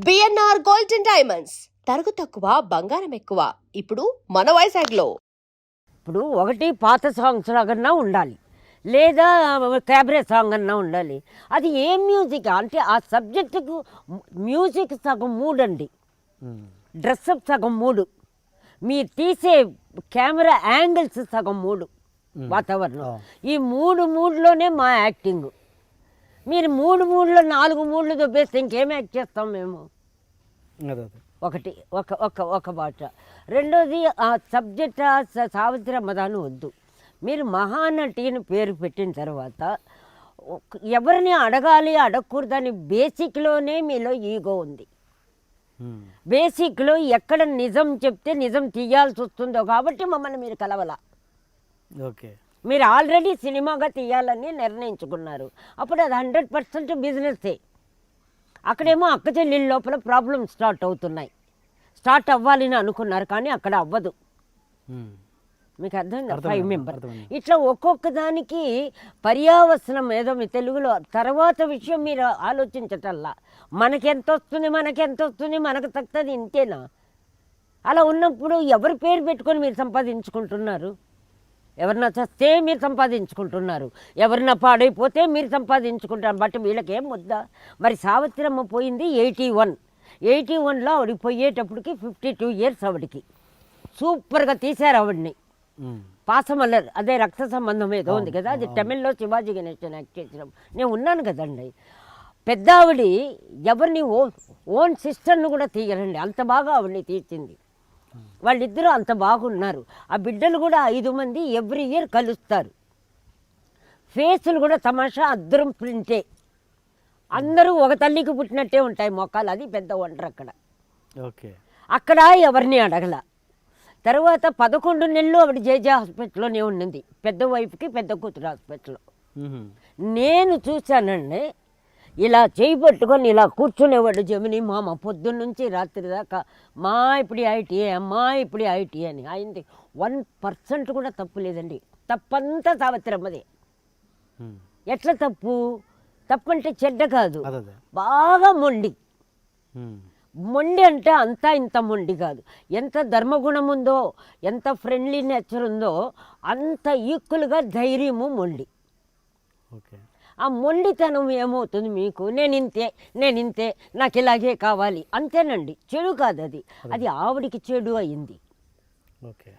BNR gold and diamonds తరుగు తక్కువ బంగారం ఎక్కువ. ఇప్పుడు మన వైజాగ్లో. ఇప్పుడు ఒకటి పాత సాంగ్స్ లాగన్నా ఉండాలి, లేదా క్యాబరే సాంగ్ అన్నా ఉండాలి. అది ఏం మ్యూజిక్ అంటే ఆ సబ్జెక్టుకు మ్యూజిక్ సగం మూడు అండి, డ్రెస్అప్ సగం మూడు, మీరు తీసే కెమెరా యాంగిల్స్ సగం మూడు, వాతావరణం. ఈ మూడులోనే మా యాక్టింగ్. మీరు మూడులో 4 మూడ్లు దొబ్బేస్తే ఇంకేం యాక్ట్ చేస్తాం మేము? ఒకటి ఒక బాట. రెండోది ఆ సబ్జెక్ట్ సావిత్రి అమ్మదాని వద్దు. మీరు మహానటిని పేరు పెట్టిన తర్వాత ఎవరిని అడగాలి అడగకూడదని బేసిక్లోనే మీలో ఈగో ఉంది. బేసిక్లో ఎక్కడ నిజం చెప్తే నిజం తీయాల్సి వస్తుందో కాబట్టి మమ్మల్ని మీరు కలవల. ఓకే, మీరు ఆల్రెడీ సినిమాగా తీయాలని నిర్ణయించుకున్నారు. అప్పుడు అది 100% బిజినెస్సే. అక్కడేమో అక్క చెల్లెళ్ళ లోపల ప్రాబ్లమ్స్ స్టార్ట్ అవ్వాలని అనుకున్నారు, కానీ అక్కడ అవ్వదు. మీకు అర్థమైందా? 5 మెంబర్స్ ఇట్లా ఒక్కొక్క దానికి పర్యావసనం ఏదో మీ తెలుగులో. తర్వాత విషయం మీరు ఆలోచించటల్లా మనకెంత వస్తుంది మనకు తక్కువది ఇంతేనా? అలా ఉన్నప్పుడు ఎవరి పేరు పెట్టుకొని మీరు సంపాదించుకుంటున్నారు? ఎవరన్నా చస్తే మీరు సంపాదించుకుంటున్నారు, ఎవరన్నా పాడైపోతే మీరు సంపాదించుకుంటారు. బట్ వీళ్ళకేం వద్దా? మరి సావిత్రమ్మ పోయింది 81లో. ఆవిడకి పోయేటప్పటికి 52 ఇయర్స్. ఆవిడకి సూపర్గా తీశారు ఆవిడ్ని. పాసమల్లర్, అదే రక్త సంబంధం ఏదో ఉంది కదా, అది తమిళ్లో శివాజీ గణేశన్ యాక్ట్ చేసినాం. నేను ఉన్నాను కదండి. పెద్ద ఆవిడి ఎవరిని ఓన్ సిస్టర్ను కూడా తీయరండి, అంత బాగా ఆవిడ్ని తీర్చింది. వాళ్ళిద్దరూ అంత బాగున్నారు. ఆ బిడ్డలు కూడా 5 మంది ఎవ్రీ ఇయర్ కలుస్తారు. ఫేసులు కూడా తమాషా అద్దరం ప్రింటే. అందరూ ఒక తల్లికి పుట్టినట్టే ఉంటాయి మొక్కలు. అది పెద్ద వండర్ అక్కడ. ఓకే, అక్కడ ఎవరిని అడగల. తర్వాత 11 నెలలు ఆవిడ జేజే హాస్పిటల్లోనే ఉన్నది, పెద్ద వైఫ్కి పెద్ద కూతురు హాస్పిటల్లో. నేను చూశానండి, ఇలా చేయి పట్టుకొని ఇలా కూర్చునేవాడు జమిని మామ పొద్దున్నుంచి రాత్రి దాకా. ఇప్పుడు ఐటీ అని. అయింది 1% కూడా తప్పు లేదండి. తప్పంతా సావిత్రమ్మదే. ఎట్లా తప్పు అంటే చెడ్డ కాదు, బాగా మొండి అంటే అంతా ఇంత మొండి కాదు. ఎంత ధర్మగుణం ఉందో, ఎంత ఫ్రెండ్లీ నేచర్ ఉందో, అంత ఈక్వల్గా ధైర్యము మొండి. ఓకే, ఆ మొండితనం ఏమవుతుంది మీకు? నేనింతే నాకు ఇలాగే కావాలి అంతేనండి. చెడు కాదు అది ఆవిడికి చెడు అయింది. ఓకే,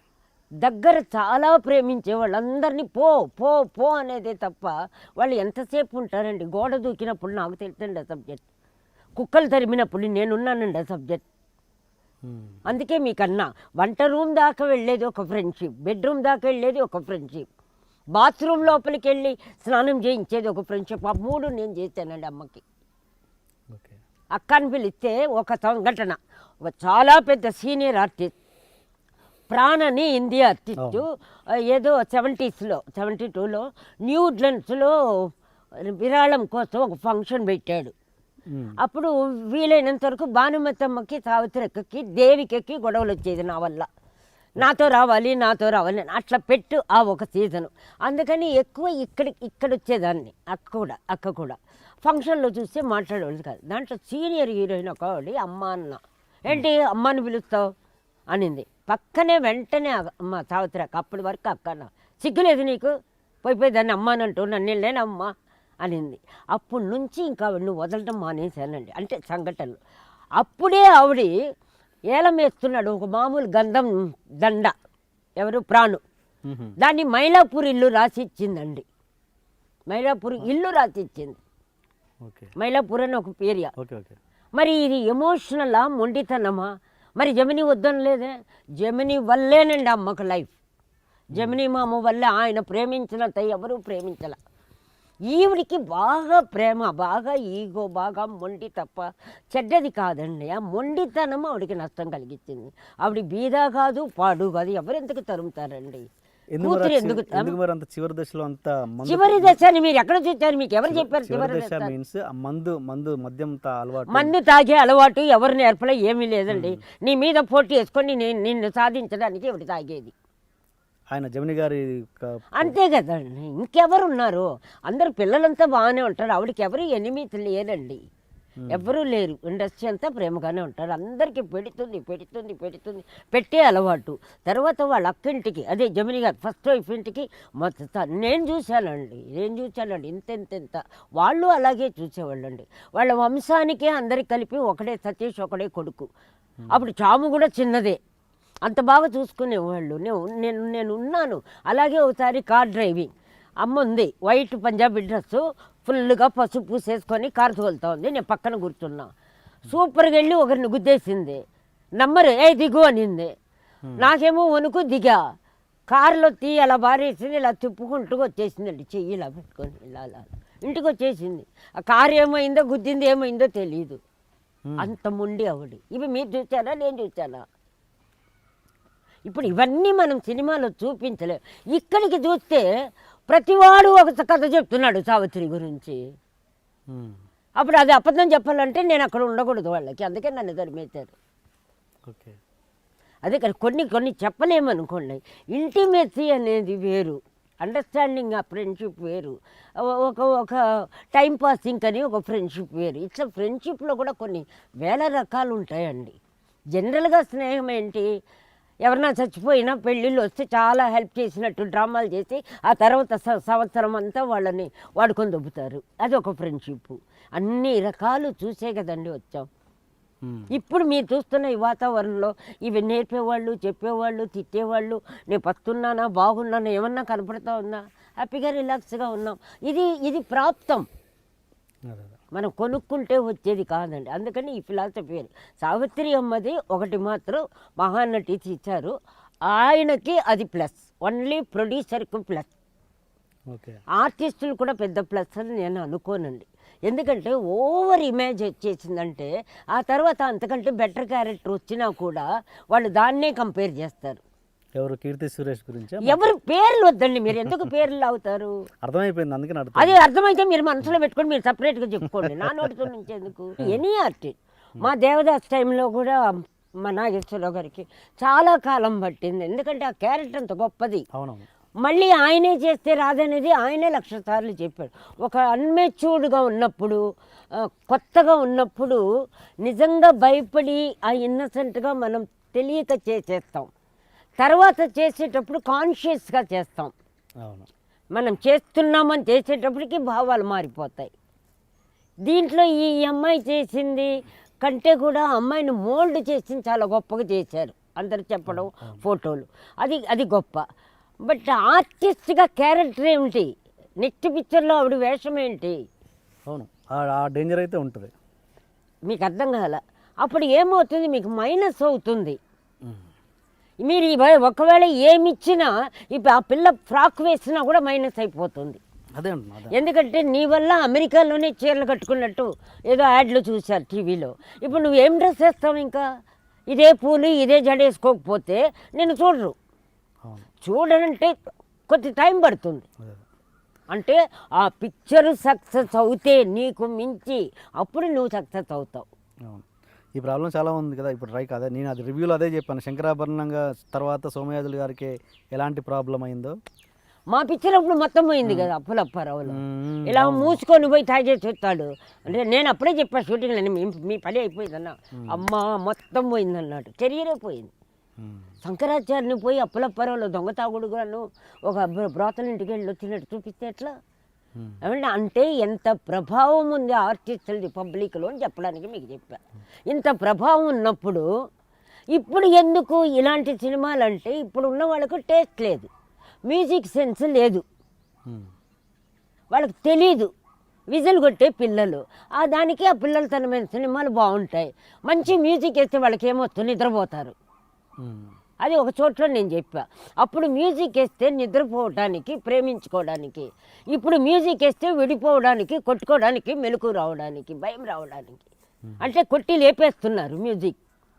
దగ్గర చాలా ప్రేమించే వాళ్ళందరినీ పో అనేదే తప్ప వాళ్ళు ఎంతసేపు ఉంటారండి? గోడ దూకినప్పుడు నాకు తెలుసండి ఆ సబ్జెక్ట్, కుక్కలు తరిమినప్పుడు నేనున్నానండి ఆ సబ్జెక్ట్. అందుకే మీకన్నా వంట రూమ్ దాకా వెళ్ళేది ఒక ఫ్రెండ్షిప్, బెడ్రూమ్ దాకా వెళ్ళేది ఒక ఫ్రెండ్షిప్, బాత్రూమ్ లోపలికి వెళ్ళి స్నానం చేయించేది ఒక ఫ్రెండ్షిప్. ఆ 3 నేను చేశానండి అమ్మకి. అక్కని పిలిస్తే ఒక సంఘటన, ఒక చాలా పెద్ద సీనియర్ ఆర్టిస్ట్, ప్రాణని హిందీ ఆర్టిస్టు, ఏదో 72లో న్యూజిలాండ్స్లో విరాళం కోసం ఒక ఫంక్షన్ పెట్టాడు. అప్పుడు వీలైనంత వరకు భానుమతమ్మకి, సావిత్రక్కకి, దేవికకి గొడవలు వచ్చేది నా వల్ల. నాతో రావాలి అట్లా పెట్టు ఆ ఒక సీజను. అందుకని ఎక్కువ ఇక్కడ వచ్చేదాన్ని. అక్క కూడా ఫంక్షన్లో చూస్తే మాట్లాడేవాళ్ళు కాదు. దాంట్లో సీనియర్ హీరోయిన్ ఒక ఆవిడ అమ్మ అన్న, ఏంటి అమ్మని పిలుస్తావు అనింది. పక్కనే వెంటనే అమ్మ సావిత్రక్క, అప్పటి వరకు అక్క, సిగ్గులేదు నీకు? పోయి దాన్ని అమ్మ అని అంటూ నన్ను వెళ్ళానమ్మ అనింది. అప్పటి నుంచి ఇంకా ఆవిడని వదలటం మానేశానండి. అంటే సంఘటనలు. అప్పుడే ఆవిడ ఏలం వేస్తున్నాడు ఒక మామూలు గంధం దండ, ఎవరు ప్రాణు, దాన్ని మైలాపూర్ ఇల్లు రాసిచ్చిందండి. మైలాపూర్ ఇల్లు రాసిచ్చింది. మైలాపూర్ అని ఒక ఏరియా. మరి ఇది ఎమోషనలా మొండితనమా? మరి జమిని వద్దనలేదే. జమిని వల్లేనండి అమ్మకు లైఫ్. జమిని మామ వల్లే. ఆయన ప్రేమించినంత ఎవరూ ప్రేమించాల. ఈవిడికి బాగా ప్రేమ, బాగా ఈగో, బాగా మొండి తప్ప చెడ్డది కాదండి. ఆ మొండితనం ఆవిడికి నష్టం కలిగించింది. ఆవిడ బీద కాదు, పాడు కాదు. ఎవరెందుకు తరుముతారండి? కూతురు ఎందుకు? చివరి దశ అని మీరు ఎక్కడ చూచారు? మీకు ఎవరు చెప్పారు? చివరి దశ మందు తాగే అలవాటు ఎవరు నేర్పలే? ఏమీ లేదండి. నీ మీద పోటీ వేసుకొని నిన్ను సాధించడానికి ఎవరు తాగేది? ఆయన జమిని గారి అంతే కదండి. ఇంకెవరున్నారు? అందరు పిల్లలంతా బాగానే ఉంటారు. ఆవిడకి ఎవరు ఎనిమిది లేదండి. ఎవరూ లేరు. ఇండస్ట్రీ అంతా ప్రేమగానే ఉంటారు. అందరికీ పెడుతుంది పెట్టే అలవాటు. తర్వాత వాళ్ళ అక్కింటికి, అదే జమిని గారు ఫస్ట్ వైఫ్ ఇంటికి మొత్తం నేను చూశానండి. ఇంత వాళ్ళు అలాగే చూసేవాళ్ళండి. వాళ్ళ వంశానికే అందరికి కలిపి ఒకడే సతీష్, ఒకడే కొడుకు. అప్పుడు చాము కూడా చిన్నదే. అంత బాగా చూసుకునేవాళ్ళు. నేను ఉన్నాను. అలాగే ఒకసారి కార్ డ్రైవింగ్ అమ్మ ఉంది, వైట్ పంజాబీ డ్రెస్సు, ఫుల్గా పసుపు పూసేసుకొని కారు తోలుతా ఉంది. నేను పక్కన కూర్చున్నా. సూపర్గా వెళ్ళి ఒకరిని గుద్దేసింది. నంబరు దిగు అనింది. నాకేమో వణుకు, దిగా. కారులో అలా బారేసింది. ఇలా తిప్పుకుంటూ వచ్చేసిందండి, చెయ్యి ఇలా పెట్టుకొని ఇలా ఇంటికి వచ్చేసింది. ఆ కారు ఏమైందో, గుద్దింది ఏమైందో తెలియదు. అంత ముండి ఆవిడ. ఇవి మీరు చూసారా, నేను చూసానా? ఇప్పుడు ఇవన్నీ మనం సినిమాలో చూపించలేము. ఇక్కడికి చూస్తే ప్రతివాడు ఒక కథ చెప్తున్నాడు సావిత్రి గురించి. అప్పుడు అది అబద్ధం చెప్పాలంటే నేను అక్కడ ఉండకూడదు వాళ్ళకి. అందుకే నన్ను తరిమేశారు. ఓకే, అదే కానీ కొన్ని చెప్పలేమనుకోండి. ఇంటిమేసీ అనేది వేరు, అండర్స్టాండింగ్ ఆ ఫ్రెండ్షిప్ వేరు, ఒక టైం పాసింగ్ అని ఒక ఫ్రెండ్షిప్ వేరు. ఇట్లా ఫ్రెండ్షిప్లో కూడా కొన్ని వేల రకాలు ఉంటాయండి. జనరల్గా స్నేహం ఏంటి, ఎవరన్నా చచ్చిపోయినా పెళ్ళిళ్ళు వస్తే చాలా హెల్ప్ చేసినట్టు డ్రామాలు చేసి ఆ తర్వాత సంవత్సరం అంతా వాళ్ళని వాడుకొని దొబ్బుతారు. అది ఒక ఫ్రెండ్షిప్. అన్ని రకాలు చూసే కదండి వచ్చాం. ఇప్పుడు మీరు చూస్తున్న ఈ వాతావరణంలో ఇవి నేర్పేవాళ్ళు, చెప్పేవాళ్ళు, తిట్టేవాళ్ళు, నేను పస్తున్నానా, బాగున్నానా, ఏమన్నా కనపడుతూ ఉన్నా, హ్యాపీగా రిలాక్స్గా ఉన్నాం. ఇది ప్రాప్తం, మనం కొనుక్కుంటే వచ్చేది కాదండి. అందుకని ఈ ఫిలాసఫీ సావిత్రి అమ్మది ఒకటి మాత్రం మహానటి ఇచ్చారు. ఆయనకి అది ప్లస్, ఓన్లీ ప్రొడ్యూసర్కి ప్లస్. ఆర్టిస్టులు కూడా పెద్ద ప్లస్ అని నేను అనుకోనండి. ఎందుకంటే ఓవర్ ఇమేజ్ వచ్చేసిందంటే ఆ తర్వాత అంతకంటే బెటర్ క్యారెక్టర్ వచ్చినా కూడా వాళ్ళు దాన్నే కంపేర్ చేస్తారు. ఎవరు, కీర్తి సురేష్ గురించి? ఎవరు పేర్లు వద్దండి, మీరు ఎందుకు పేర్లు అవుతారు? అర్థమైపోయింది, అందుకని అది అర్థమైతే మీరు మనసులో పెట్టుకొని మీరు సపరేట్గా చెప్పుకోండి. నా నోటితో నుంచి ఎందుకు? Any artist. మా దేవదాస్ టైంలో కూడా మా నాగేశ్వరరావు గారికి చాలా కాలం పట్టింది. ఎందుకంటే ఆ క్యారెక్టర్ అంత గొప్పది. అవునవును. మళ్ళీ ఆయనే చేస్తే రాదనేది ఆయనే 1,00,000 సార్లు చెప్పాడు. ఒక అన్మెచ్యూర్డ్గా ఉన్నప్పుడు, కొత్తగా ఉన్నప్పుడు నిజంగా భయపడి ఆ ఇన్నసెంట్గా మనం తెలియక చేసేస్తాం. తర్వాత చేసేటప్పుడు కాన్షియస్గా చేస్తాం. అవును, మనం చేస్తున్నామని చేసేటప్పటికి భావాలు మారిపోతాయి. దీంట్లో ఈ అమ్మాయి చేసింది కంటే కూడా అమ్మాయిని మోల్డ్ చేసింది చాలా గొప్పగా చేశారు అందరు చెప్పడం, ఫోటోలు, అది గొప్ప. బట్ ఆర్టిస్ట్గా క్యారెక్టర్ ఏమిటి, నెక్స్ట్ పిక్చర్లో ఆవిడ వేషం ఏంటి? అవును, ఆ డేంజర్ అయితే ఉంటుంది. మీకు అర్థం కాల. అప్పుడు ఏమవుతుంది, మీకు మైనస్ అవుతుంది. మీరు ఒకవేళ ఏమిచ్చినా ఇప్పుడు ఆ పిల్ల ఫ్రాక్ వేసినా కూడా మైనస్ అయిపోతుంది. అదే ఎందుకంటే నీ వల్ల అమెరికాలోనే చీరలు కట్టుకున్నట్టు ఏదో యాడ్లు చూశారు టీవీలో. ఇప్పుడు నువ్వు ఏం డ్రెస్ వేస్తావు? ఇంకా ఇదే పూలు ఇదే జడేసుకోకపోతే నేను చూడరు. చూడనంటే కొద్ది టైం పడుతుంది. అంటే ఆ పిక్చర్ సక్సెస్ అవుతే నీకు మించి అప్పుడు నువ్వు సక్సెస్ అవుతావు. ఈ ప్రాబ్లం చాలా ఉంది కదా ఇప్పుడు. రైక్ అదే నేను అది రివ్యూలో అదే చెప్పాను. శంకరాభరణంగా తర్వాత సోమయాజులు గారికి ఎలాంటి ప్రాబ్లం అయిందో. మా పిక్చర్ అప్పుడు మొత్తం పోయింది కదా అప్పులప్పారావులో. ఇలా మూసుకొని పోయి తాగేసి వస్తాడు. అంటే నేను అప్పుడే చెప్పాను షూటింగ్లో, మీ పని అయిపోయిందన్న. అమ్మ మొత్తం పోయిందన్నాడు, కెరీరే పోయింది. శంకరాచార్యని పోయి అప్పులప్పారావులో దొంగ తాగుడుగాను ఒక బ్రోతల ఇంటికి వెళ్ళి వచ్చినట్టు చూపిస్తే ఎట్లా? ఏమంటే అంటే ఎంత ప్రభావం ఉంది ఆర్టిస్టులది పబ్లిక్లో అని చెప్పడానికి మీకు చెప్పాను. ఇంత ప్రభావం ఉన్నప్పుడు ఇప్పుడు ఎందుకు ఇలాంటి సినిమాలు అంటే ఇప్పుడు ఉన్న వాళ్ళకు టేస్ట్ లేదు, మ్యూజిక్ సెన్స్ లేదు, వాళ్ళకి తెలీదు. విజిల్ కొట్టే పిల్లలు, దానికి ఆ పిల్లలతనమైన సినిమాలు బాగుంటాయి. మంచి మ్యూజిక్ వేస్తే వాళ్ళకి ఏమొస్తుంది, నిద్రపోతారు. అది ఒక చోట్ల నేను చెప్పా. అప్పుడు మ్యూజిక్ వేస్తే నిద్రపోవడానికి, ప్రేమించుకోవడానికి. ఇప్పుడు మ్యూజిక్ వేస్తే విడిపోవడానికి, కొట్టుకోవడానికి, మెలకు రావడానికి, భయం రావడానికి. అంటే కొట్టి లేపేస్తున్నారు మ్యూజిక్.